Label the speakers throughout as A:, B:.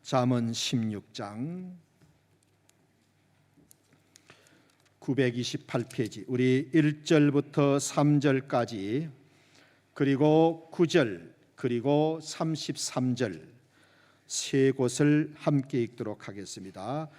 A: 잠언 16장 928페이지 우리 1절부터 3절까지 그리고 9절 그리고 33절 세 곳을 함께 읽도록 하겠습니다.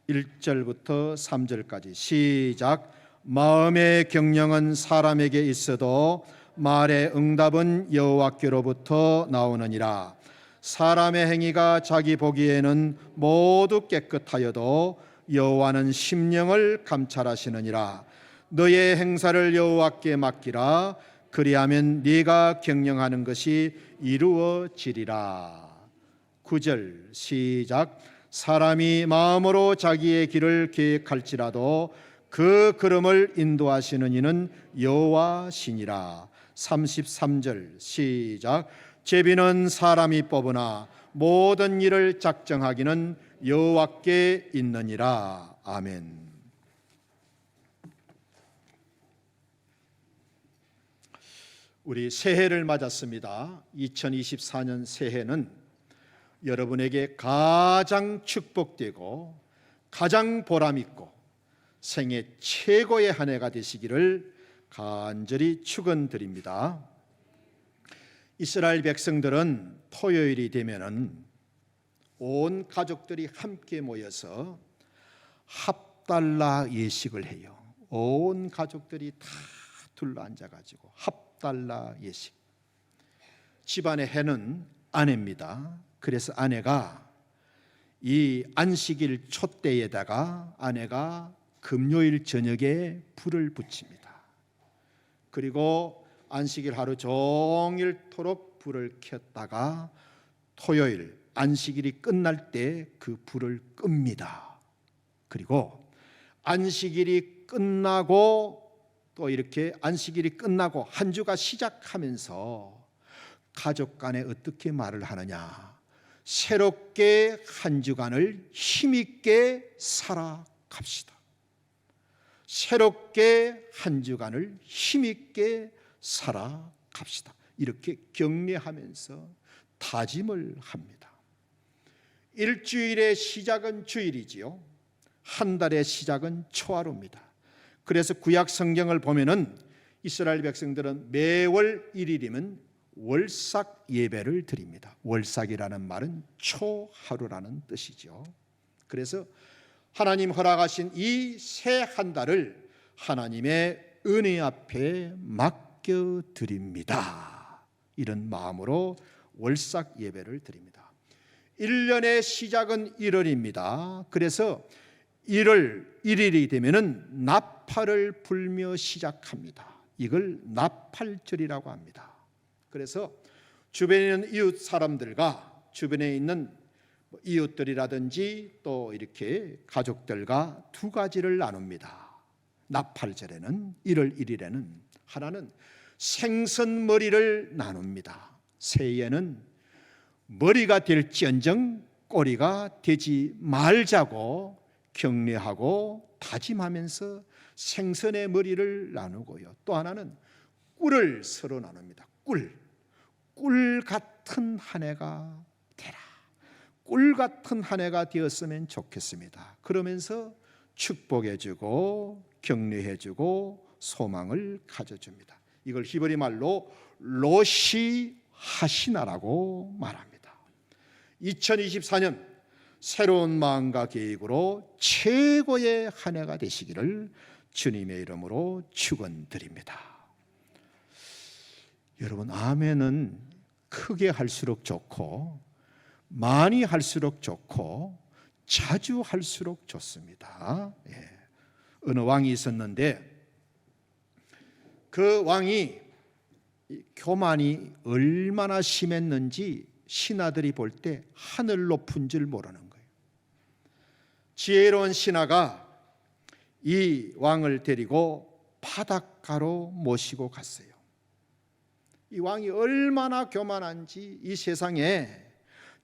A: 1절부터 3절까지 시작. 마음의 경영은 사람에게 있어도 말의 응답은 여호와께로부터 나오느니라. 사람의 행위가 자기 보기에는 모두 깨끗하여도 여호와는 심령을 감찰하시느니라. 너의 행사를 여호와께 맡기라. 그리하면 네가 경영하는 것이 이루어지리라. 9절 시작. 사람이 마음으로 자기의 길을 계획할지라도 그 걸음을 인도하시는 이는 여호와시니라. 33절 시작. 제비는 사람이 뽑으나 모든 일을 작정하기는 여호와께 있느니라. 아멘. 우리 새해를 맞았습니다. 2024년 새해는 여러분에게 가장 축복되고 가장 보람있고 생애 최고의 한 해가 되시기를 간절히 축원드립니다. 이스라엘 백성들은 토요일이 되면은 온 가족들이 함께 모여서 합달라 예식을 해요. 온 가족들이 다 둘러앉아가지고 합달라 예식. 집안의 해는 아내입니다. 그래서 아내가 이 안식일 촛대에다가 아내가 금요일 저녁에 불을 붙입니다. 그리고 안식일 하루 종일토록 불을 켰다가 토요일 안식일이 끝날 때 그 불을 끕니다. 그리고 안식일이 끝나고 또 이렇게 안식일이 끝나고 한 주가 시작하면서 가족 간에 어떻게 말을 하느냐. 새롭게 한 주간을 힘있게 살아갑시다. 새롭게 한 주간을 힘있게 살아갑시다. 이렇게 격려하면서 다짐을 합니다. 일주일의 시작은 주일이지요. 한 달의 시작은 초하루입니다. 그래서 구약 성경을 보면은 이스라엘 백성들은 매월 1일이면 월삭 예배를 드립니다. 월삭이라는 말은 초하루라는 뜻이죠. 그래서 하나님 허락하신 이 새 한 달을 하나님의 은혜 앞에 맡겨드립니다. 이런 마음으로 월삭 예배를 드립니다. 1년의 시작은 1월입니다. 그래서 1월 1일이 되면은 나팔을 불며 시작합니다. 이걸 나팔절이라고 합니다. 그래서 주변에 있는 이웃 사람들과 주변에 있는 이웃들이라든지 또 이렇게 가족들과 두 가지를 나눕니다. 나팔절에는 1월 1일에는 하나는 생선머리를 나눕니다. 새해에는 머리가 될지언정 꼬리가 되지 말자고 격려하고 다짐하면서 생선의 머리를 나누고요. 또 하나는 꿀을 서로 나눕니다. 꿀 같은 한 해가 되라. 꿀 같은 한 해가 되었으면 좋겠습니다. 그러면서 축복해주고 격려해주고 소망을 가져줍니다. 이걸 히브리 말로 로시 하시나라고 말합니다. 2024년 새로운 마음과 계획으로 최고의 한 해가 되시기를 주님의 이름으로 축원드립니다. 여러분, 아멘은 크게 할수록 좋고 많이 할수록 좋고 자주 할수록 좋습니다. 어느 왕이 있었는데 그 왕이 교만이 얼마나 심했는지 신하들이 볼 때 하늘 높은 줄 모르는 거예요. 지혜로운 신하가 이 왕을 데리고 바닷가로 모시고 갔어요. 이 왕이 얼마나 교만한지 이 세상에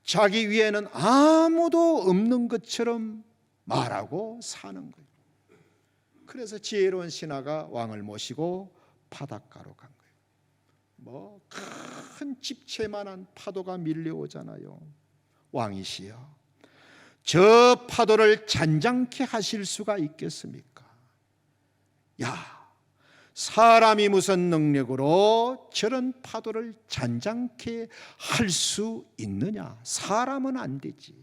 A: 자기 위에는 아무도 없는 것처럼 말하고 사는 거예요. 그래서 지혜로운 신하가 왕을 모시고 바닷가로 간 거예요. 큰 집채만한 파도가 밀려오잖아요. 왕이시여, 저 파도를 잔잔케 하실 수가 있겠습니까? 야, 사람이 무슨 능력으로 저런 파도를 잔잔케 할 수 있느냐? 사람은 안 되지.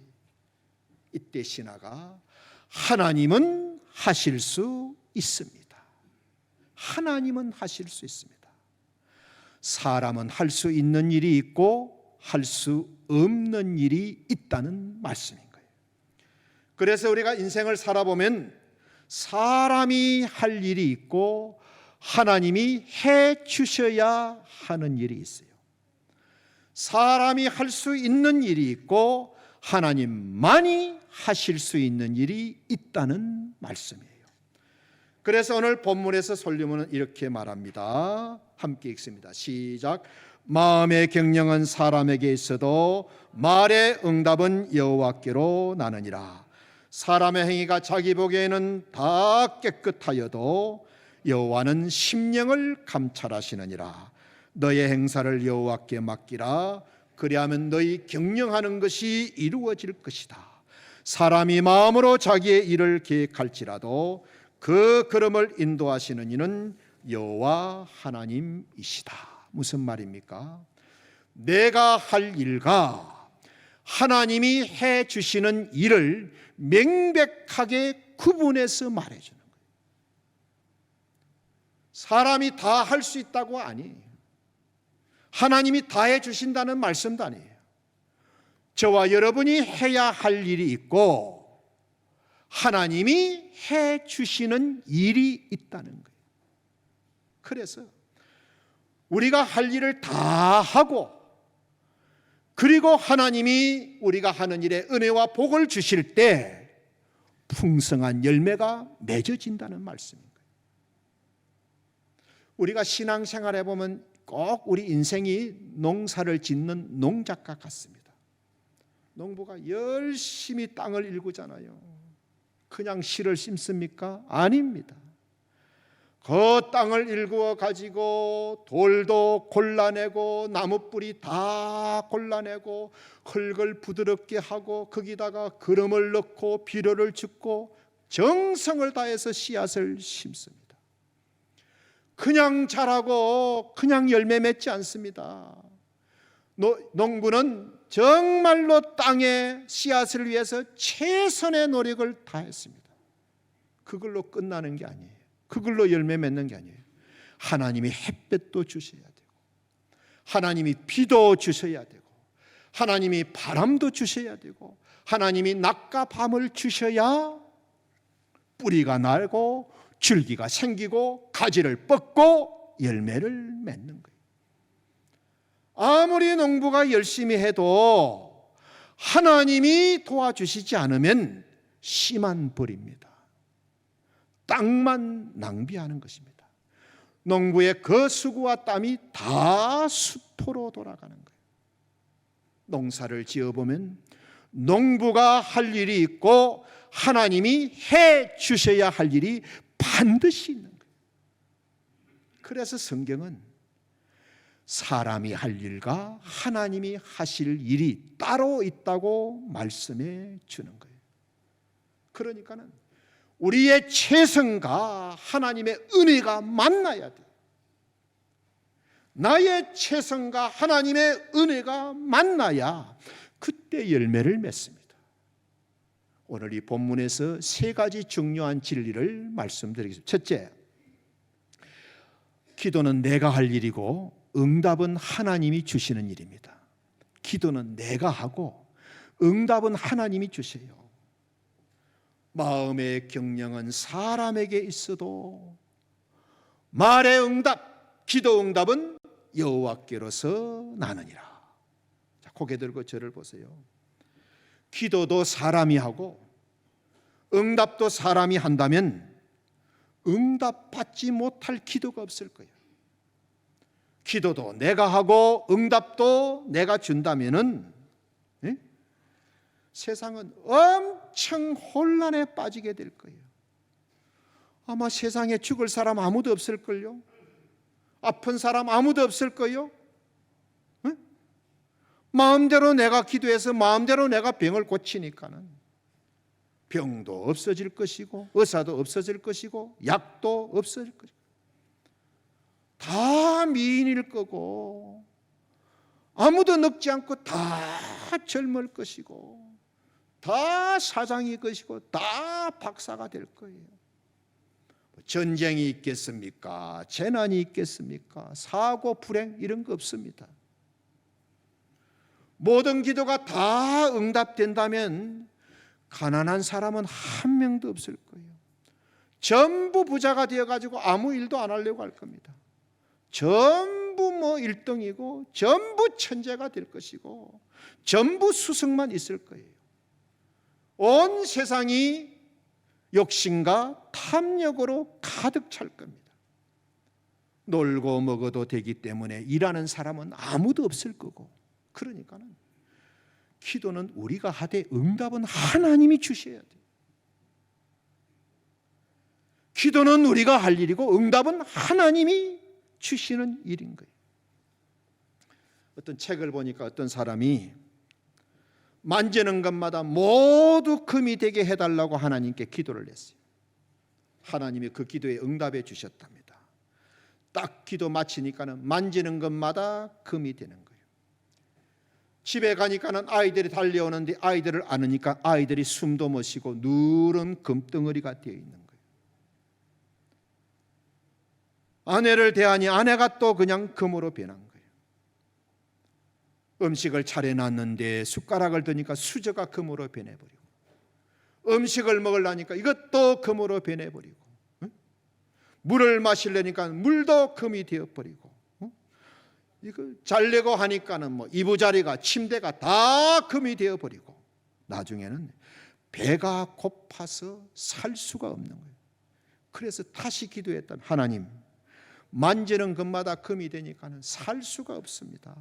A: 이때 신하가 하나님은 하실 수 있습니다. 하나님은 하실 수 있습니다. 사람은 할 수 있는 일이 있고 할 수 없는 일이 있다는 말씀인 거예요. 그래서 우리가 인생을 살아보면 사람이 할 일이 있고 하나님이 해 주셔야 하는 일이 있어요. 사람이 할 수 있는 일이 있고 하나님만이 하실 수 있는 일이 있다는 말씀이에요. 그래서 오늘 본문에서 솔로몬은 이렇게 말합니다. 함께 읽습니다. 시작. 마음의 경영은 사람에게 있어도 말의 응답은 여호와께로 나느니라. 사람의 행위가 자기 보기에는 다 깨끗하여도 여호와는 심령을 감찰하시느니라. 너의 행사를 여호와께 맡기라. 그리하면 너희 경영하는 것이 이루어질 것이다. 사람이 마음으로 자기의 일을 계획할지라도 그 걸음을 인도하시는 이는 여호와 하나님이시다. 무슨 말입니까? 내가 할 일과 하나님이 해 주시는 일을 명백하게 구분해서 말해주는 거예요. 사람이 다 할 수 있다고 아니에요. 하나님이 다 해주신다는 말씀도 아니에요. 저와 여러분이 해야 할 일이 있고 하나님이 해주시는 일이 있다는 거예요. 그래서 우리가 할 일을 다 하고 그리고 하나님이 우리가 하는 일에 은혜와 복을 주실 때 풍성한 열매가 맺어진다는 말씀인 거예요. 우리가 신앙생활 해보면 꼭 우리 인생이 농사를 짓는 농작과 같습니다. 농부가 열심히 땅을 일구잖아요. 그냥 씨를 심습니까? 아닙니다. 그 땅을 일구어 가지고 돌도 골라내고 나무뿌리 다 골라내고 흙을 부드럽게 하고 거기다가 거름을 넣고 비료를 줍고 정성을 다해서 씨앗을 심습니다. 그냥 자라고 그냥 열매 맺지 않습니다. 농부는 정말로 땅에 씨앗을 위해서 최선의 노력을 다했습니다. 그걸로 끝나는 게 아니에요. 그걸로 열매 맺는 게 아니에요. 하나님이 햇볕도 주셔야 되고 하나님이 비도 주셔야 되고 하나님이 바람도 주셔야 되고 하나님이 낮과 밤을 주셔야 뿌리가 날고 줄기가 생기고 가지를 뻗고 열매를 맺는 거예요. 아무리 농부가 열심히 해도 하나님이 도와주시지 않으면 씨만 버립니다. 땅만 낭비하는 것입니다. 농부의 그 수고와 땀이 다 수포로 돌아가는 거예요. 농사를 지어보면 농부가 할 일이 있고 하나님이 해 주셔야 할 일이 반드시 있는 거예요. 그래서 성경은 사람이 할 일과 하나님이 하실 일이 따로 있다고 말씀해 주는 거예요. 그러니까는 우리의 최선과 하나님의 은혜가 만나야 돼. 나의 최선과 하나님의 은혜가 만나야 그때 열매를 맺습니다. 오늘 이 본문에서 세 가지 중요한 진리를 말씀드리겠습니다. 첫째, 기도는 내가 할 일이고 응답은 하나님이 주시는 일입니다. 기도는 내가 하고 응답은 하나님이 주세요. 마음의 경영은 사람에게 있어도 말의 응답, 기도 응답은 여호와께로서 나느니라. 자, 고개 들고 저를 보세요. 기도도 사람이 하고 응답도 사람이 한다면 응답받지 못할 기도가 없을 거예요. 기도도 내가 하고 응답도 내가 준다면은 세상은 엄청 혼란에 빠지게 될 거예요. 아마 세상에 죽을 사람 아무도 없을걸요. 아픈 사람 아무도 없을걸요. 마음대로 내가 기도해서 마음대로 내가 병을 고치니까는 병도 없어질 것이고 의사도 없어질 것이고 약도 없어질 것이고 다 미인일 거고 아무도 늙지 않고 다 젊을 것이고 다 사장일 것이고 다 박사가 될 거예요. 전쟁이 있겠습니까? 재난이 있겠습니까? 사고, 불행 이런 거 없습니다. 모든 기도가 다 응답된다면 가난한 사람은 한 명도 없을 거예요. 전부 부자가 되어가지고 아무 일도 안 하려고 할 겁니다. 전부 1등이고 전부 천재가 될 것이고 전부 수석만 있을 거예요. 온 세상이 욕심과 탐욕으로 가득 찰 겁니다. 놀고 먹어도 되기 때문에 일하는 사람은 아무도 없을 거고, 그러니까는 기도는 우리가 하되 응답은 하나님이 주셔야 돼요. 기도는 우리가 할 일이고 응답은 하나님이 주시는 일인 거예요. 어떤 책을 보니까 어떤 사람이 만지는 것마다 모두 금이 되게 해달라고 하나님께 기도를 했어요. 하나님이 그 기도에 응답해 주셨답니다. 딱 기도 마치니까는 만지는 것마다 금이 되는 거예요. 집에 가니까는 아이들이 달려오는데 아이들을 안으니까 아이들이 숨도 못 쉬고 누런 금덩어리가 되어 있는 거예요. 아내를 대하니 아내가 또 그냥 금으로 변한 거예요. 음식을 차려놨는데 숟가락을 드니까 수저가 금으로 변해버리고, 음식을 먹으려니까 이것도 금으로 변해버리고, 물을 마시려니까 물도 금이 되어버리고, 이거 자려고 하니까는 이부자리가 침대가 다 금이 되어버리고, 나중에는 배가 고파서 살 수가 없는 거예요. 그래서 다시 기도했던 하나님, 만지는 것마다 금이 되니까는 살 수가 없습니다.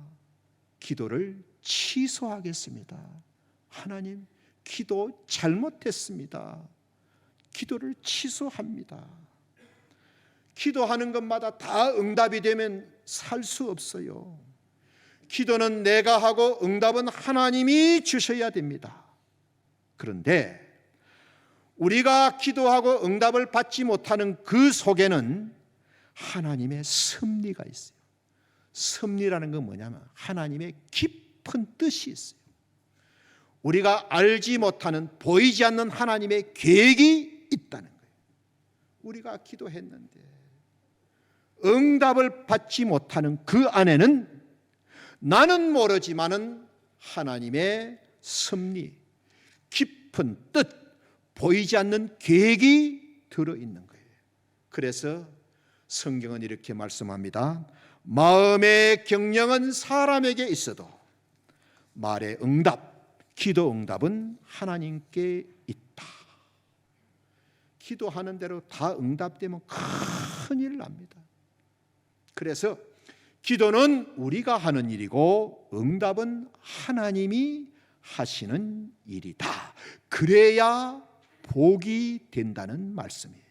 A: 기도를 취소하겠습니다. 하나님, 기도 잘못했습니다. 기도를 취소합니다. 기도하는 것마다 다 응답이 되면 살 수 없어요. 기도는 내가 하고 응답은 하나님이 주셔야 됩니다. 그런데 우리가 기도하고 응답을 받지 못하는 그 속에는 하나님의 섭리가 있어요. 섭리라는 건 뭐냐면 하나님의 깊은 뜻이 있어요. 우리가 알지 못하는, 보이지 않는 하나님의 계획이 있다는 거예요. 우리가 기도했는데 응답을 받지 못하는 그 안에는 나는 모르지만은 하나님의 섭리, 깊은 뜻, 보이지 않는 계획이 들어있는 거예요. 그래서 성경은 이렇게 말씀합니다. 마음의 경영은 사람에게 있어도 말의 응답, 기도 응답은 하나님께 있다. 기도하는 대로 다 응답되면 큰일 납니다. 그래서 기도는 우리가 하는 일이고 응답은 하나님이 하시는 일이다. 그래야 복이 된다는 말씀이에요.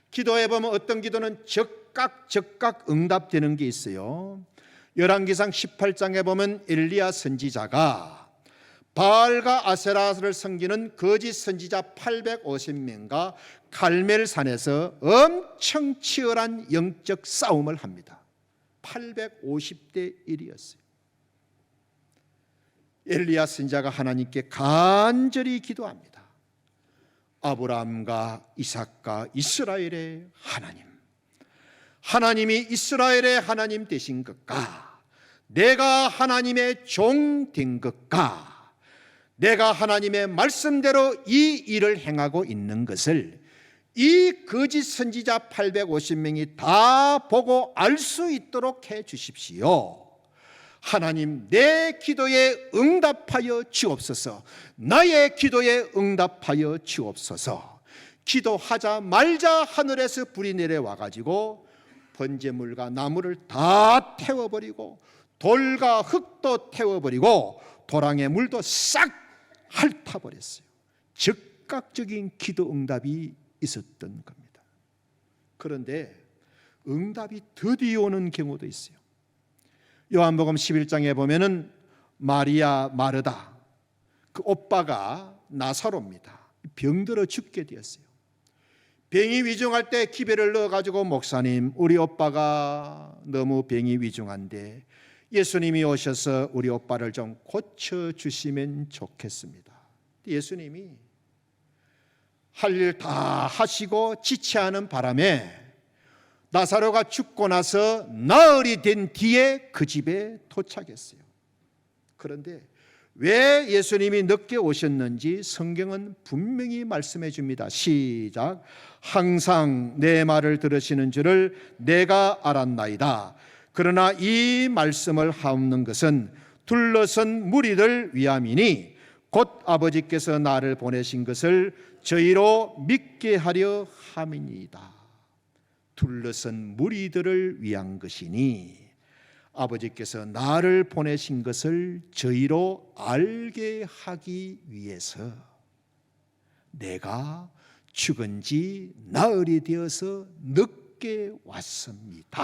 A: 기도해 보면 어떤 기도는 즉각 응답되는 게 있어요. 열왕기상 18장에 보면 엘리야 선지자가 바알과 아세라를 섬기는 거짓 선지자 850명과 갈멜산에서 엄청 치열한 영적 싸움을 합니다. 850대 1이었어요. 엘리야 선지자가 하나님께 간절히 기도합니다. 아브라함과 이삭과 이스라엘의 하나님, 하나님이 이스라엘의 하나님 되신 것과 내가 하나님의 종 된 것과 내가 하나님의 말씀대로 이 일을 행하고 있는 것을 이 거짓 선지자 850명이 다 보고 알 수 있도록 해 주십시오. 하나님, 내 기도에 응답하여 주옵소서. 나의 기도에 응답하여 주옵소서. 기도하자 말자 하늘에서 불이 내려와 가지고 번제물과 나무를 다 태워버리고 돌과 흙도 태워버리고 도랑의 물도 싹 핥아버렸어요. 즉각적인 기도 응답이 있었던 겁니다. 그런데 응답이 드디어 오는 경우도 있어요. 요한복음 11장에 보면은 마리아 마르다, 그 오빠가 나사로입니다. 병들어 죽게 되었어요. 병이 위중할 때 기별을 넣어가지고 목사님, 우리 오빠가 너무 병이 위중한데 예수님이 오셔서 우리 오빠를 좀 고쳐주시면 좋겠습니다. 예수님이 할 일 다 하시고 지체하는 바람에 나사로가 죽고 나서 나흘이 된 뒤에 그 집에 도착했어요. 그런데 왜 예수님이 늦게 오셨는지 성경은 분명히 말씀해 줍니다. 시작. 항상 내 말을 들으시는 줄을 내가 알았나이다. 그러나 이 말씀을 하옵는 것은 둘러선 무리들 위함이니 곧 아버지께서 나를 보내신 것을 저희로 믿게 하려 함이니이다. 둘러선 무리들을 위한 것이니 아버지께서 나를 보내신 것을 저희로 알게 하기 위해서 내가 죽은 지 나흘이 되어서 늦게 왔습니다.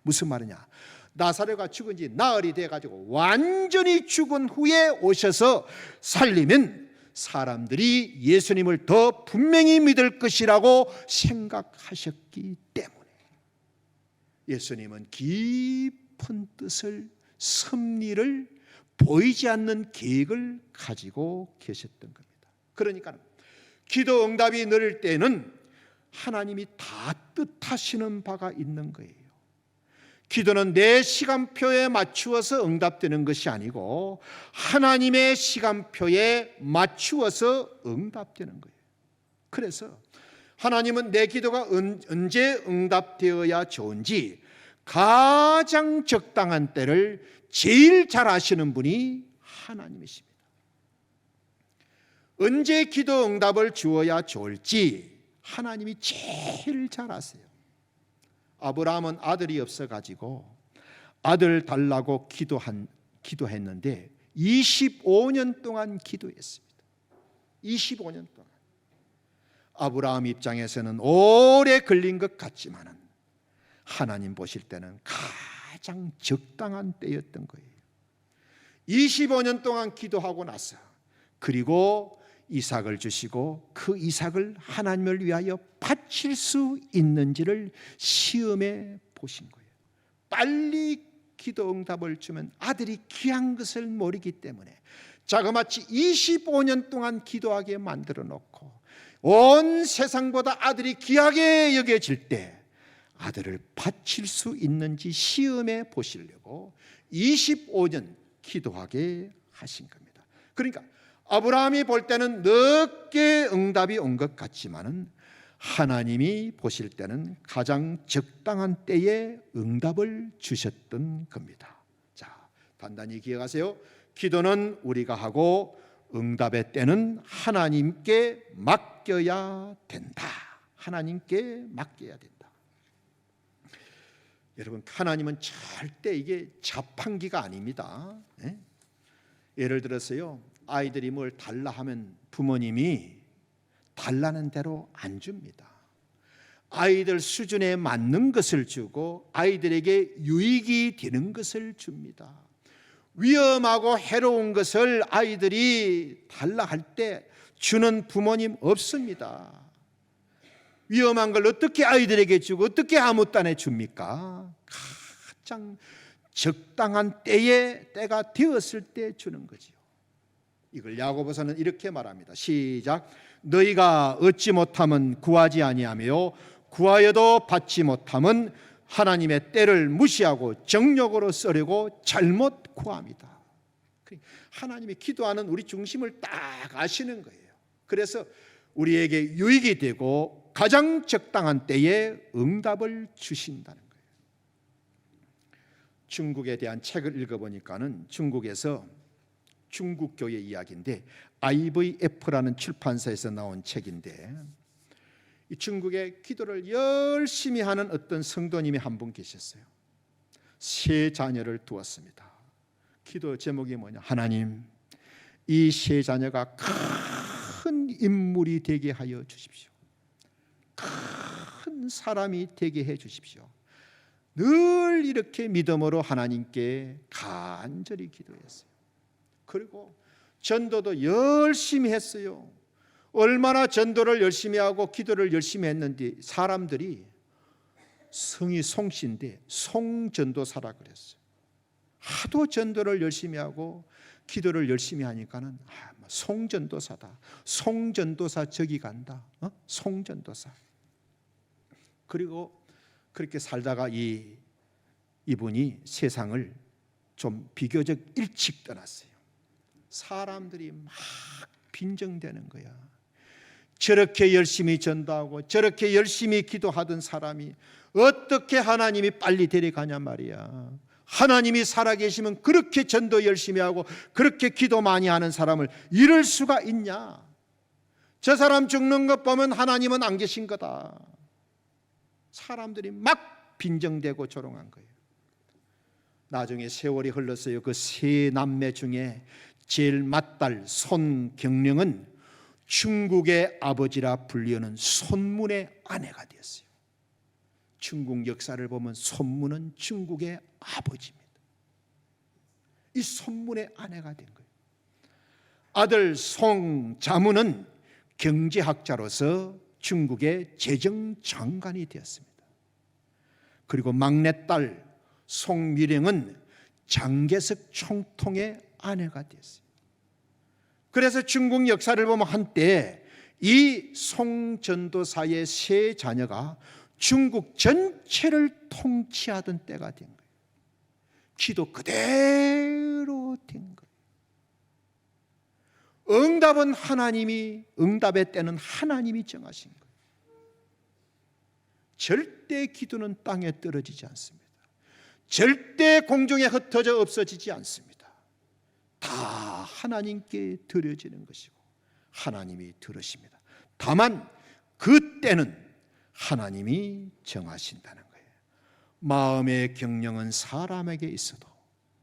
A: 무슨 말이냐? 나사로가 죽은 지 나흘이 돼가지고 완전히 죽은 후에 오셔서 살리면 사람들이 예수님을 더 분명히 믿을 것이라고 생각하셨기 때문에 예수님은 깊은 뜻을, 섭리를, 보이지 않는 계획을 가지고 계셨던 겁니다. 그러니까 기도 응답이 느릴 때는 하나님이 다 뜻하시는 바가 있는 거예요. 기도는 내 시간표에 맞추어서 응답되는 것이 아니고 하나님의 시간표에 맞추어서 응답되는 거예요. 그래서 하나님은 내 기도가 언제 응답되어야 좋은지 가장 적당한 때를 제일 잘 아시는 분이 하나님이십니다. 언제 기도 응답을 주어야 좋을지 하나님이 제일 잘 아세요. 아브라함은 아들이 없어가지고 아들 달라고 기도했는데 25년 동안 기도했습니다. 25년 동안. 아브라함 입장에서는 오래 걸린 것 같지만은 하나님 보실 때는 가장 적당한 때였던 거예요. 25년 동안 기도하고 나서 그리고 이삭을 주시고 그 이삭을 하나님을 위하여 바칠 수 있는지를 시험해 보신 거예요. 빨리 기도 응답을 주면 아들이 귀한 것을 모르기 때문에 자그마치 25년 동안 기도하게 만들어 놓고 온 세상보다 아들이 귀하게 여겨질 때 아들을 바칠 수 있는지 시험해 보시려고 25년 기도하게 하신 겁니다. 그러니까 아브라함이 볼 때는 늦게 응답이 온 것 같지만은 하나님이 보실 때는 가장 적당한 때에 응답을 주셨던 겁니다. 자, 단단히 기억하세요. 기도는 우리가 하고 응답의 때는 하나님께 맡겨야 된다. 하나님께 맡겨야 된다. 여러분, 하나님은 절대 이게 자판기가 아닙니다. 네? 예를 들어서요, 아이들이 뭘 달라 하면 부모님이 달라는 대로 안 줍니다. 아이들 수준에 맞는 것을 주고 아이들에게 유익이 되는 것을 줍니다. 위험하고 해로운 것을 아이들이 달라 할 때 주는 부모님 없습니다. 위험한 걸 어떻게 아이들에게 주고 어떻게 아무 딴에 줍니까? 가장 적당한 때가 되었을 때 주는 거지요. 이걸 야고보서는 이렇게 말합니다. 시작. 너희가 얻지 못하면 구하지 아니하며 구하여도 받지 못하면 하나님의 때를 무시하고 정욕으로 쓰려고 잘못 구합니다. 하나님이 기도하는 우리 중심을 딱 아시는 거예요. 그래서 우리에게 유익이 되고 가장 적당한 때에 응답을 주신다는 거예요. 중국에 대한 책을 읽어보니까는 중국에서 중국 교회 이야기인데 IVF라는 출판사에서 나온 책인데 이 중국에 기도를 열심히 하는 어떤 성도님이 한 분 계셨어요. 세 자녀를 두었습니다. 기도 제목이 뭐냐? 하나님, 이 세 자녀가 큰 인물이 되게 하여 주십시오. 큰 사람이 되게 해 주십시오. 늘 이렇게 믿음으로 하나님께 간절히 기도했어요. 그리고 전도도 열심히 했어요. 얼마나 전도를 열심히 하고 기도를 열심히 했는데 사람들이 성이 송씨인데 송전도사라 그랬어요. 하도 전도를 열심히 하고 기도를 열심히 하니까는 송전도사다. 송전도사 저기 간다. 송전도사. 그리고 그렇게 살다가 이분이 세상을 좀 비교적 일찍 떠났어요. 사람들이 막 빈정대는 거야. 저렇게 열심히 전도하고 저렇게 열심히 기도하던 사람이 어떻게 하나님이 빨리 데려가냐 말이야. 하나님이 살아계시면 그렇게 전도 열심히 하고 그렇게 기도 많이 하는 사람을 잃을 수가 있냐. 저 사람 죽는 것 보면 하나님은 안 계신 거다. 사람들이 막 빈정대고 조롱한 거예요. 나중에 세월이 흘렀어요. 그 세 남매 중에 제일 맏딸 손경령은 중국의 아버지라 불리는 손문의 아내가 되었어요. 중국 역사를 보면 손문은 중국의 아버지입니다. 이 손문의 아내가 된 거예요. 아들 송자문은 경제학자로서 중국의 재정장관이 되었습니다. 그리고 막내딸 송미령은 장개석 총통의 아내가 되었어요. 그래서 중국 역사를 보면 한때 이 송전도사의 세 자녀가 중국 전체를 통치하던 때가 된 거예요. 기도 그대로 된 거예요. 응답은 하나님이, 응답의 때는 하나님이 정하신 거예요. 절대 기도는 땅에 떨어지지 않습니다. 절대 공중에 흩어져 없어지지 않습니다. 다 하나님께 드려지는 것이고 하나님이 들으십니다. 다만 그때는 하나님이 정하신다는 거예요. 마음의 경영은 사람에게 있어도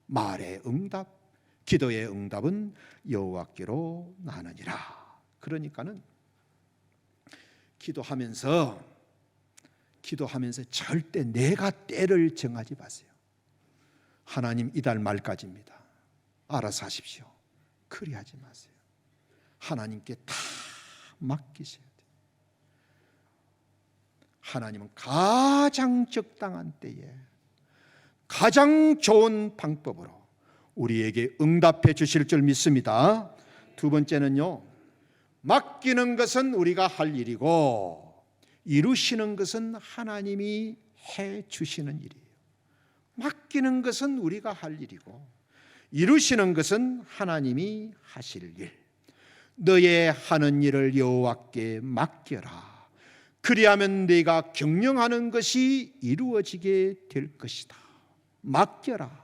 A: 말의 응답, 기도의 응답은 여호와께로 나느니라. 그러니까는 기도하면서 절대 내가 때를 정하지 마세요. 하나님 이달 말까지입니다. 알아서 하십시오. 그리하지 마세요. 하나님께 다 맡기셔야 돼요. 하나님은 가장 적당한 때에 가장 좋은 방법으로 우리에게 응답해 주실 줄 믿습니다. 두 번째는요, 맡기는 것은 우리가 할 일이고 이루시는 것은 하나님이 해 주시는 일이에요. 맡기는 것은 우리가 할 일이고 이루시는 것은 하나님이 하실 일. 너의 하는 일을 여호와께 맡겨라. 그리하면 네가 경영하는 것이 이루어지게 될 것이다. 맡겨라.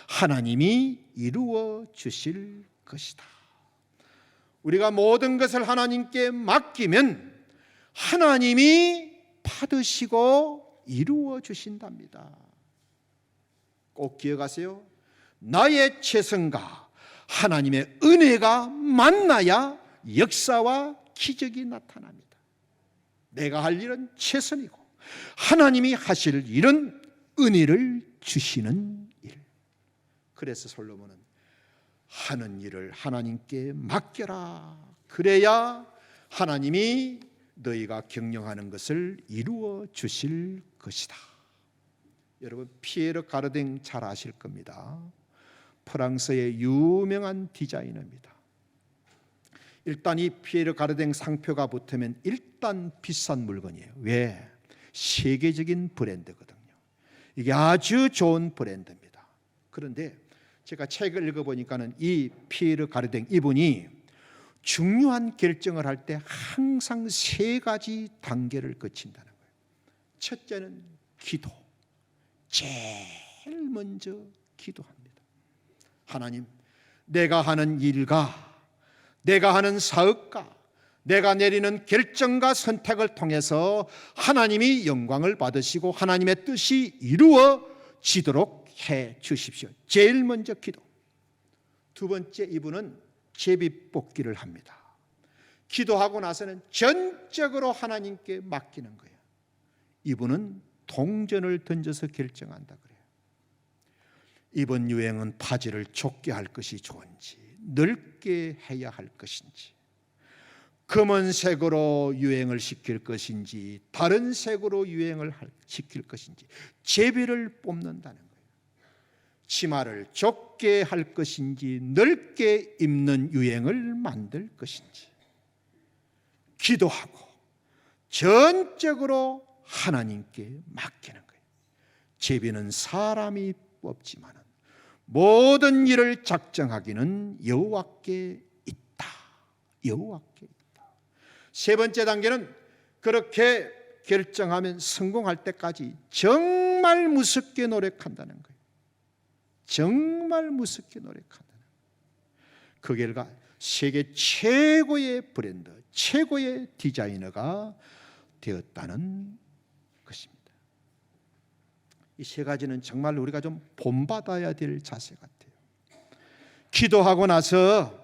A: 하나님이 이루어 주실 것이다. 우리가 모든 것을 하나님께 맡기면 하나님이 받으시고 이루어 주신답니다. 꼭 기억하세요. 나의 최선과 하나님의 은혜가 만나야 역사와 기적이 나타납니다. 내가 할 일은 최선이고 하나님이 하실 일은 은혜를 주시는 일. 그래서 솔로몬은 하는 일을 하나님께 맡겨라. 그래야 하나님이 너희가 경영하는 것을 이루어 주실 것이다. 여러분, 피에르 가르댕 잘 아실 겁니다. 프랑스의 유명한 디자이너입니다. 일단 이 피에르 가르댕 상표가 붙으면 일단 비싼 물건이에요. 왜? 세계적인 브랜드거든요. 이게 아주 좋은 브랜드입니다. 그런데 제가 책을 읽어보니까는 이 피에르 가르댕 이분이 중요한 결정을 할 때 항상 세 가지 단계를 거친다는 거예요. 첫째는 기도. 제일 먼저 기도합니다. 하나님, 내가 하는 일과 내가 하는 사업과 내가 내리는 결정과 선택을 통해서 하나님이 영광을 받으시고 하나님의 뜻이 이루어지도록 해 주십시오. 제일 먼저 기도. 두 번째, 이분은 제비뽑기를 합니다. 기도하고 나서는 전적으로 하나님께 맡기는 거예요. 이분은 동전을 던져서 결정한다 그래요. 이번 유행은 바지를 좁게 할 것이 좋은지 넓게 해야 할 것인지, 검은색으로 유행을 시킬 것인지 다른 색으로 유행을 시킬 것인지 제비를 뽑는다는 거예요. 치마를 좁게 할 것인지 넓게 입는 유행을 만들 것인지 기도하고 전적으로 하나님께 맡기는 거예요. 제비는 사람이 뽑지만 모든 일을 작정하기는 여호와께 있다. 여호와께 있다. 세 번째 단계는 그렇게 결정하면 성공할 때까지 정말 무섭게 노력한다는 거예요. 정말 무섭게 노력한다는 거예요. 그 결과 세계 최고의 브랜드, 최고의 디자이너가 되었다는 것입니다. 이 세 가지는 정말 우리가 좀 본받아야 될 자세 같아요. 기도하고 나서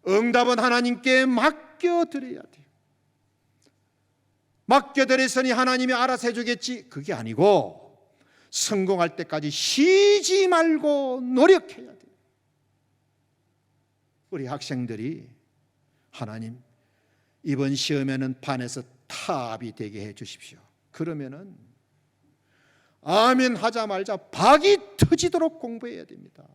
A: 응답은 하나님께 맡겨드려야 돼요. 맡겨드렸으니 하나님이 알아서 해주겠지, 그게 아니고 성공할 때까지 쉬지 말고 노력해야 돼요. 우리 학생들이 하나님 이번 시험에는 반에서 탑이 되게 해 주십시오. 그러면은 아멘 하자마자 박이 터지도록 공부해야 됩니다.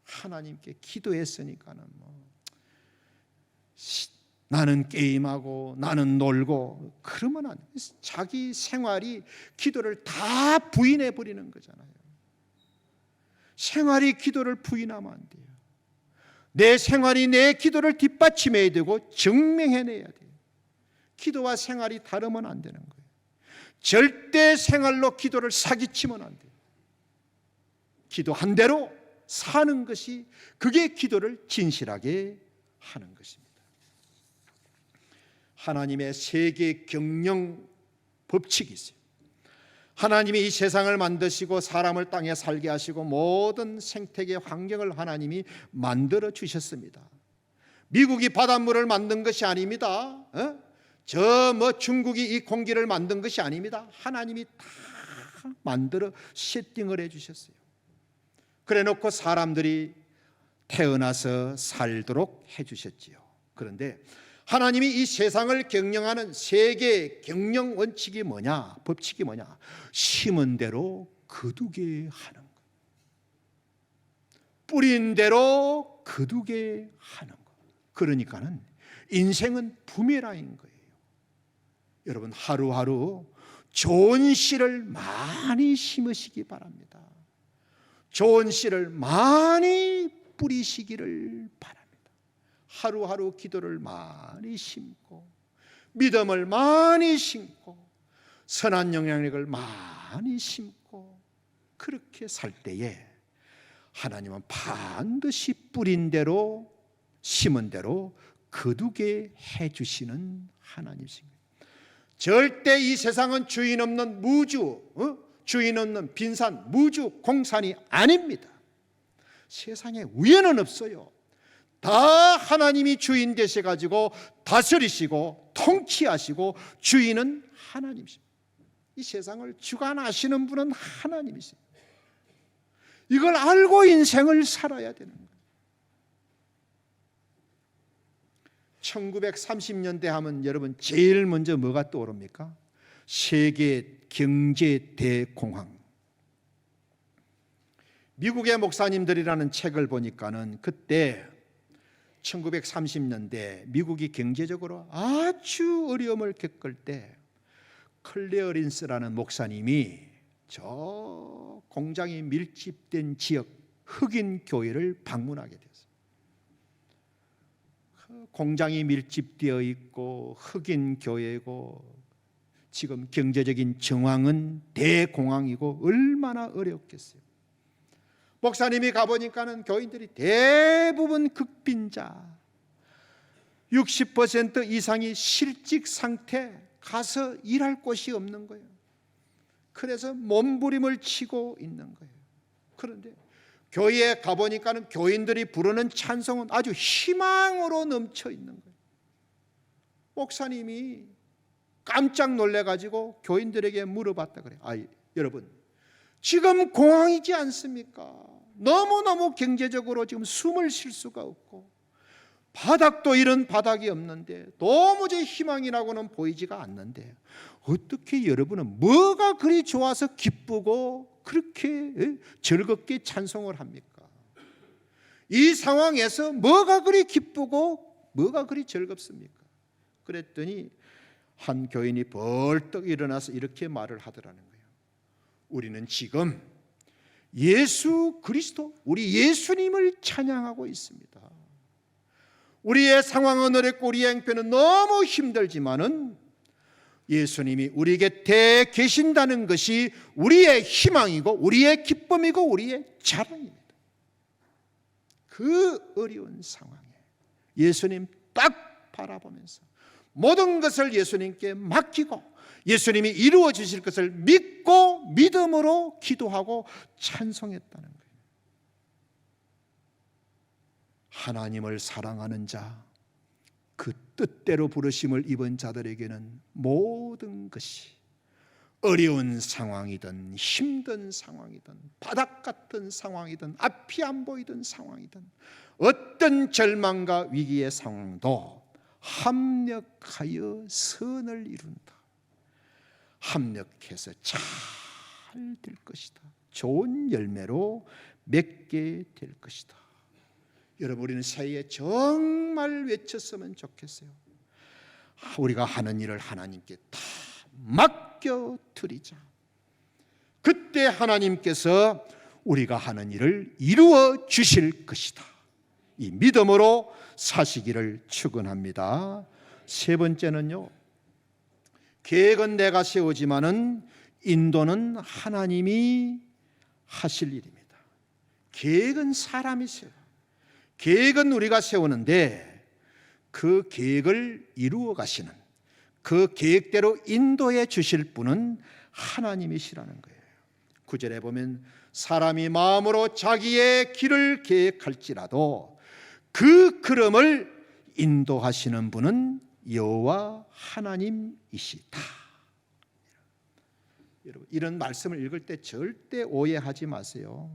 A: 하나님께 기도했으니까는 나는 게임하고 나는 놀고 그러면 안 돼요. 자기 생활이 기도를 다 부인해 버리는 거잖아요. 생활이 기도를 부인하면 안 돼요. 내 생활이 내 기도를 뒷받침해야 되고 증명해내야 돼요. 기도와 생활이 다르면 안 되는 거예요. 절대 생활로 기도를 사기치면 안 돼요. 기도한 대로 사는 것이, 그게 기도를 진실하게 하는 것입니다. 하나님의 세계 경영 법칙이 있어요. 하나님이 이 세상을 만드시고 사람을 땅에 살게 하시고 모든 생태계 환경을 하나님이 만들어 주셨습니다. 미국이 바닷물을 만든 것이 아닙니다. 중국이 이 공기를 만든 것이 아닙니다. 하나님이 다 만들어 세팅을 해 주셨어요. 그래 놓고 사람들이 태어나서 살도록 해 주셨지요. 그런데 하나님이 이 세상을 경영하는 세계 경영 원칙이 뭐냐? 법칙이 뭐냐? 심은 대로 거두게 하는 것. 뿌린 대로 거두게 하는 것. 그러니까는 인생은 부메랑인 거예요. 여러분 하루하루 좋은 씨를 많이 심으시기 바랍니다. 좋은 씨를 많이 뿌리시기를 바랍니다. 하루하루 기도를 많이 심고 믿음을 많이 심고 선한 영향력을 많이 심고 그렇게 살 때에 하나님은 반드시 뿌린 대로 심은 대로 거두게 해주시는 하나님이십니다. 절대 이 세상은 주인 없는 무주, 주인 없는 빈산, 무주, 공산이 아닙니다. 세상에 우연은 없어요. 다 하나님이 주인 되셔가지고 다스리시고 통치하시고 주인은 하나님이십니다. 이 세상을 주관하시는 분은 하나님이십니다. 이걸 알고 인생을 살아야 되는 거예요. 1930년대 하면 여러분 제일 먼저 뭐가 떠오릅니까? 세계 경제 대공황. 미국의 목사님들이라는 책을 보니까는 그때 1930년대 미국이 경제적으로 아주 어려움을 겪을 때 클레어린스라는 목사님이 저 공장이 밀집된 지역 흑인 교회를 방문하게 됐어요. 공장이 밀집되어 있고 흑인 교회고 지금 경제적인 정황은 대공황이고 얼마나 어렵겠어요. 목사님이 가보니까는 교인들이 대부분 극빈자, 60% 이상이 실직 상태, 가서 일할 곳이 없는 거예요. 그래서 몸부림을 치고 있는 거예요. 그런데 교회에 가보니까는 교인들이 부르는 찬송은 아주 희망으로 넘쳐 있는 거예요. 목사님이 깜짝 놀래가지고 교인들에게 물어봤다 그래요. 여러분, 지금 공황이지 않습니까? 너무너무 경제적으로 지금 숨을 쉴 수가 없고, 바닥도 이런 바닥이 없는데, 도무지 희망이라고는 보이지가 않는데, 어떻게 여러분은 뭐가 그리 좋아서 기쁘고 그렇게 즐겁게 찬송을 합니까? 이 상황에서 뭐가 그리 기쁘고 뭐가 그리 즐겁습니까? 그랬더니 한 교인이 벌떡 일어나서 이렇게 말을 하더라는 거예요. 우리는 지금 예수 그리스도, 우리 예수님을 찬양하고 있습니다. 우리의 상황은 어렵고 우리의 행편은 너무 힘들지만은 예수님이 우리 곁에 계신다는 것이 우리의 희망이고 우리의 기쁨이고 우리의 자랑입니다. 그 어려운 상황에 예수님 딱 바라보면서 모든 것을 예수님께 맡기고 예수님이 이루어 주실 것을 믿고 믿음으로 기도하고 찬송했다는 거예요. 하나님을 사랑하는 자, 그 뜻대로 부르심을 입은 자들에게는 모든 것이 어려운 상황이든 힘든 상황이든 바닥 같은 상황이든 앞이 안 보이던 상황이든 어떤 절망과 위기의 상황도 합력하여 선을 이룬다. 합력해서 잘 될 것이다. 좋은 열매로 맺게 될 것이다. 여러분, 우리는 새해에 정말 외쳤으면 좋겠어요. 우리가 하는 일을 하나님께 다 맡겨드리자. 그때 하나님께서 우리가 하는 일을 이루어 주실 것이다. 이 믿음으로 사시기를 축원합니다. 세 번째는요, 계획은 내가 세우지만은 인도는 하나님이 하실 일입니다. 계획은 사람이 세워요. 계획은 우리가 세우는데 그 계획을 이루어 가시는, 그 계획대로 인도해 주실 분은 하나님이시라는 거예요. 9절에 보면 사람이 마음으로 자기의 길을 계획할지라도 그 걸음을 인도하시는 분은 여호와 하나님이시다. 여러분, 이런 말씀을 읽을 때 절대 오해하지 마세요.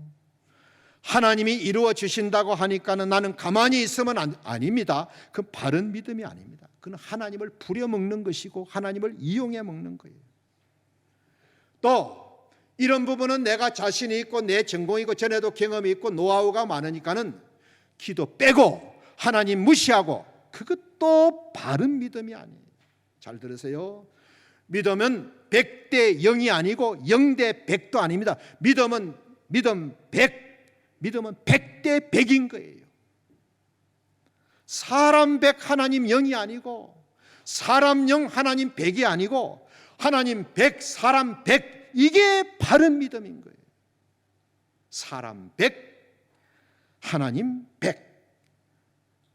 A: 하나님이 이루어 주신다고 하니까는 나는 가만히 있으면 아닙니다. 그건 바른 믿음이 아닙니다. 그건 하나님을 부려먹는 것이고 하나님을 이용해 먹는 거예요. 또 이런 부분은 내가 자신이 있고 내 전공이고 전에도 경험이 있고 노하우가 많으니까는 기도 빼고 하나님 무시하고, 그것도 바른 믿음이 아니에요. 잘 들으세요. 믿음은 100대 0이 아니고 0대 100도 아닙니다. 믿음은 100대 100인 거예요. 사람 100 하나님 0이 아니고, 사람 0 하나님 100이 아니고, 하나님 100 사람 100, 이게 바른 믿음인 거예요. 사람 100 하나님 100,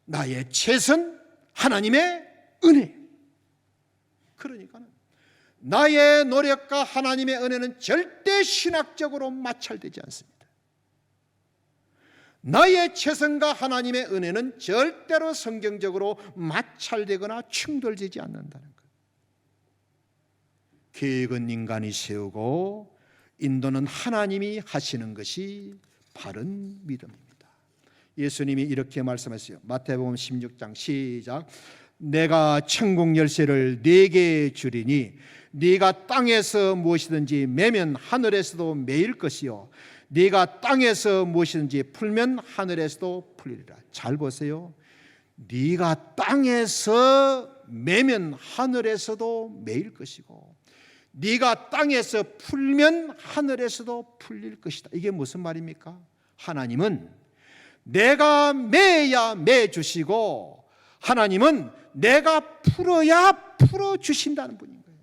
A: 나의 최선 하나님의 은혜. 그러니까 나의 노력과 하나님의 은혜는 절대 신학적으로 마찰되지 않습니다. 나의 최선과 하나님의 은혜는 절대로 성경적으로 마찰되거나 충돌되지 않는다는 것. 계획은 인간이 세우고 인도는 하나님이 하시는 것이 바른 믿음입니다. 예수님이 이렇게 말씀하셨어요. 마태복음 16장 시작. 내가 천국 열쇠를 네게 주리니 네가 땅에서 무엇이든지 매면 하늘에서도 매일 것이요 네가 땅에서 무엇이든지 풀면 하늘에서도 풀리리라. 잘 보세요. 네가 땅에서 매면 하늘에서도 매일 것이고 네가 땅에서 풀면 하늘에서도 풀릴 것이다. 이게 무슨 말입니까? 하나님은 내가 매야 매주시고 하나님은 내가 풀어야 풀어주신다는 분인 거예요.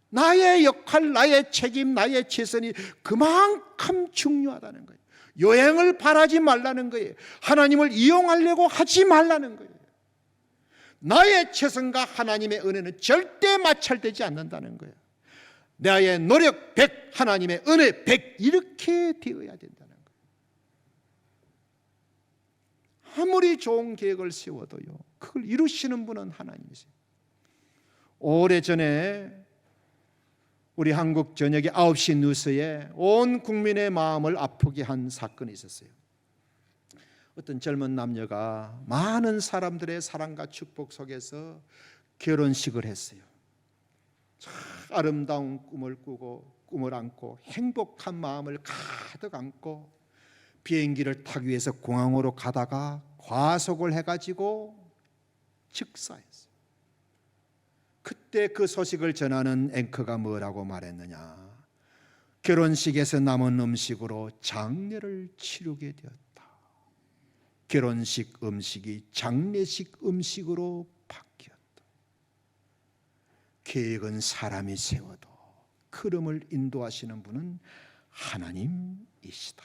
A: 나의 역할, 나의 책임, 나의 최선이 그만큼 중요하다는 거예요. 여행을 바라지 말라는 거예요. 하나님을 이용하려고 하지 말라는 거예요. 나의 최선과 하나님의 은혜는 절대 마찰되지 않는다는 거예요. 나의 노력 100, 하나님의 은혜 100, 이렇게 되어야 된다는 거예요. 아무리 좋은 계획을 세워도요, 그걸 이루시는 분은 하나님이세요. 오래전에 우리 한국 저녁에 9시 뉴스에 온 국민의 마음을 아프게 한 사건이 있었어요. 어떤 젊은 남녀가 많은 사람들의 사랑과 축복 속에서 결혼식을 했어요. 참 아름다운 꿈을 꾸고 꿈을 안고 행복한 마음을 가득 안고 비행기를 타기 위해서 공항으로 가다가 과속을 해가지고 즉사했어요. 그때 그 소식을 전하는 앵커가 뭐라고 말했느냐? 결혼식에서 남은 음식으로 장례를 치르게 되었다. 결혼식 음식이 장례식 음식으로 바뀌었다. 계획은 사람이 세워도 흐름을 인도하시는 분은 하나님이시다.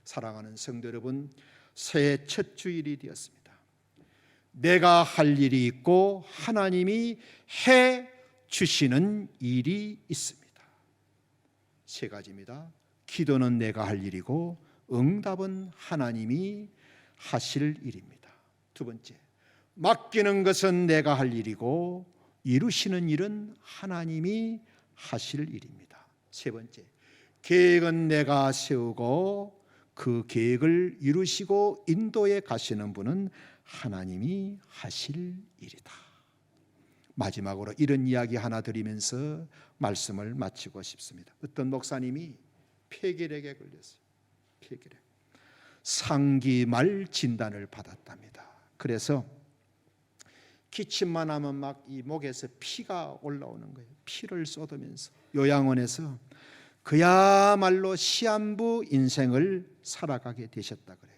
A: 사랑하는 성도 여러분, 새해 첫 주일이 되었습니다. 내가 할 일이 있고 하나님이 해 주시는 일이 있습니다. 세 가지입니다. 기도는 내가 할 일이고 응답은 하나님이 하실 일입니다. 두 번째, 맡기는 것은 내가 할 일이고 이루시는 일은 하나님이 하실 일입니다. 세 번째, 계획은 내가 세우고 그 계획을 이루시고 인도에 가시는 분은 하나님이 하실 일이다. 마지막으로 이런 이야기 하나 드리면서 말씀을 마치고 싶습니다. 어떤 목사님이 폐결핵에 걸렸어요. 폐결핵. 상기말 진단을 받았답니다. 그래서 기침만 하면 막 이 목에서 피가 올라오는 거예요. 피를 쏟으면서 요양원에서 그야말로 시한부 인생을 살아가게 되셨다 그래요.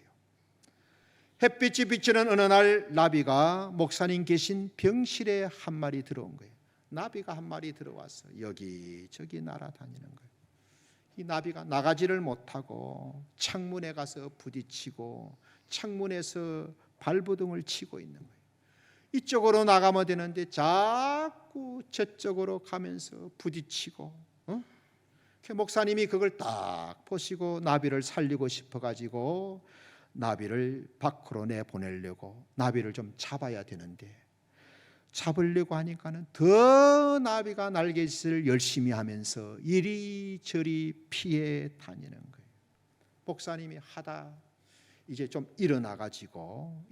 A: 햇빛이 비치는 어느 날 나비가 목사님 계신 병실에 한 마리 들어온 거예요. 나비가 한 마리 들어와서 여기저기 날아다니는 거예요. 이 나비가 나가지를 못하고 창문에 가서 부딪히고 창문에서 발버둥을 치고 있는 거예요. 이쪽으로 나가면 되는데 자꾸 저쪽으로 가면서 부딪히고 목사님이 그걸 딱 보시고 나비를 살리고 싶어가지고 나비를 밖으로 내보내려고 나비를 좀 잡아야 되는데 잡으려고 하니까는 더 나비가 날갯짓을 열심히 하면서 이리저리 피해 다니는 거예요. 목사님이 하다 이제 좀 일어나가지고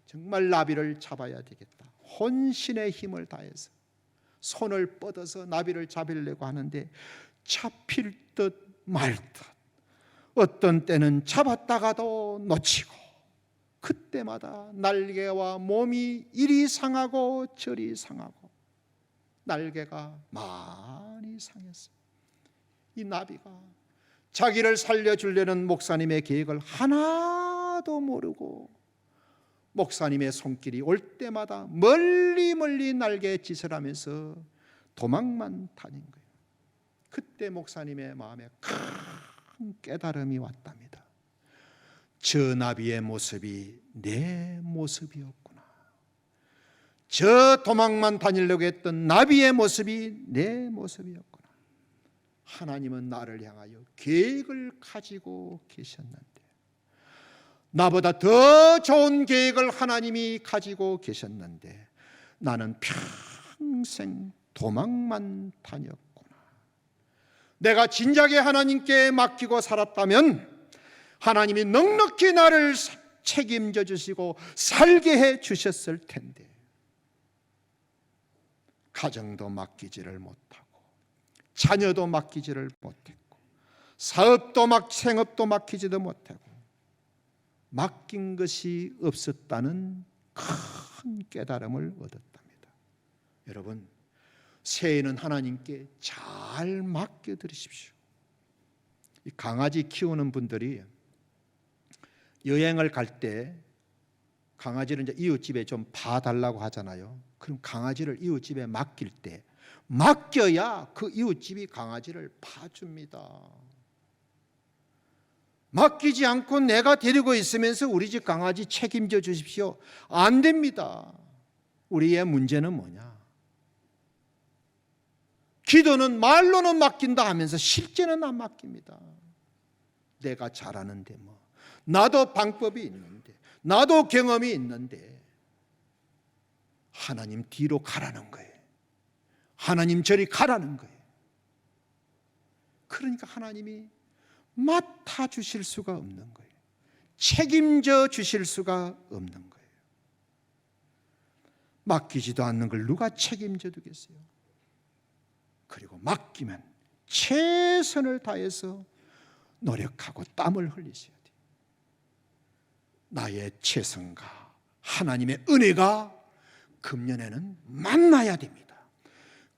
A: 정말 나비를 잡아야 되겠다. 혼신의 힘을 다해서 손을 뻗어서 나비를 잡으려고 하는데 잡힐 듯 말 듯, 어떤 때는 잡았다가도 놓치고, 그때마다 날개와 몸이 이리 상하고 저리 상하고 날개가 많이 상했어요. 이 나비가 자기를 살려주려는 목사님의 계획을 하나도 모르고 목사님의 손길이 올 때마다 멀리 날개짓을 하면서 도망만 다닌 거예요. 그때 목사님의 마음에 큰 깨달음이 왔답니다. 저 나비의 모습이 내 모습이었구나. 저 도망만 다니려고 했던 나비의 모습이 내 모습이었구나. 하나님은 나를 향하여 계획을 가지고 계셨는데, 나보다 더 좋은 계획을 하나님이 가지고 계셨는데 나는 평생 도망만 다녔구나. 내가 진작에 하나님께 맡기고 살았다면 하나님이 넉넉히 나를 책임져 주시고 살게 해 주셨을 텐데, 가정도 맡기지를 못하고 자녀도 맡기지를 못했고 생업도 맡기지도 못하고 맡긴 것이 없었다는 큰 깨달음을 얻었답니다. 여러분, 새해에는 하나님께 잘 맡겨드리십시오. 이 강아지 키우는 분들이 여행을 갈 때 강아지를 이제 이웃집에 좀 봐달라고 하잖아요. 그럼 강아지를 이웃집에 맡길 때 맡겨야 그 이웃집이 강아지를 봐줍니다. 맡기지 않고 내가 데리고 있으면서 우리 집 강아지 책임져 주십시오, 안 됩니다. 우리의 문제는 뭐냐? 기도는 말로는 맡긴다 하면서 실제는 안 맡깁니다. 내가 잘하는데 뭐, 나도 방법이 있는데, 나도 경험이 있는데, 하나님 뒤로 가라는 거예요. 하나님 저리 가라는 거예요. 그러니까 하나님이 맡아주실 수가 없는 거예요. 책임져 주실 수가 없는 거예요. 맡기지도 않는 걸 누가 책임져 두겠어요? 그리고 맡기면 최선을 다해서 노력하고 땀을 흘리셔야 돼요. 나의 최선과 하나님의 은혜가 금년에는 만나야 됩니다.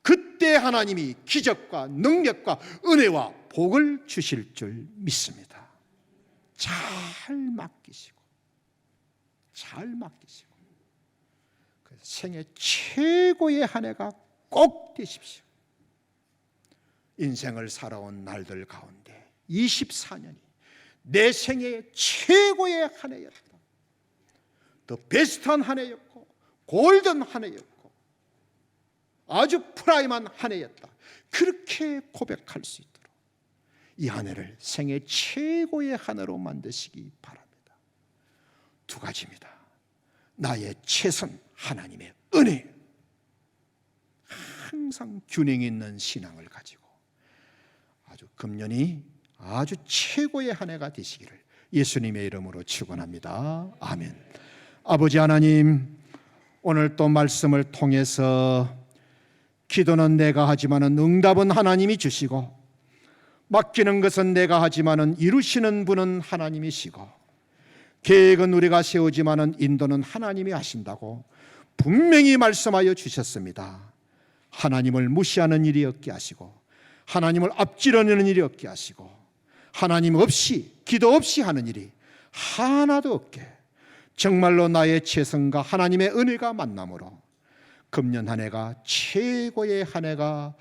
A: 그때 하나님이 기적과 능력과 은혜와 복을 주실 줄 믿습니다. 잘 맡기시고 그래서 생애 최고의 한 해가 꼭 되십시오. 인생을 살아온 날들 가운데 24년이 내 생애 최고의 한 해였다. 더 베스트한 한 해였고 골든 한 해였고 아주 프라임한 한 해였다. 그렇게 고백할 수 있도록 이 한 해를 생애 최고의 한 해로 만드시기 바랍니다. 두 가지입니다. 나의 최선, 하나님의 은혜. 항상 균형 있는 신앙을 가지고 아주 금년이 아주 최고의 한 해가 되시기를 예수님의 이름으로 축원합니다. 아멘. 아버지 하나님, 오늘 또 말씀을 통해서 기도는 내가 하지만은 응답은 하나님이 주시고 맡기는 것은 내가 하지만은 이루시는 분은 하나님이시고 계획은 우리가 세우지만은 인도는 하나님이 하신다고 분명히 말씀하여 주셨습니다. 하나님을 무시하는 일이 없게 하시고 하나님을 앞지르는 일이 없게 하시고 하나님 없이 기도 없이 하는 일이 하나도 없게 정말로 나의 최선과 하나님의 은혜가 만남으로 금년 한 해가 최고의 한 해가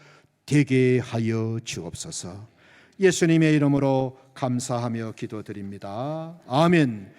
A: 되게 하여 주옵소서. 예수님의 이름으로 감사하며 기도드립니다. 아멘.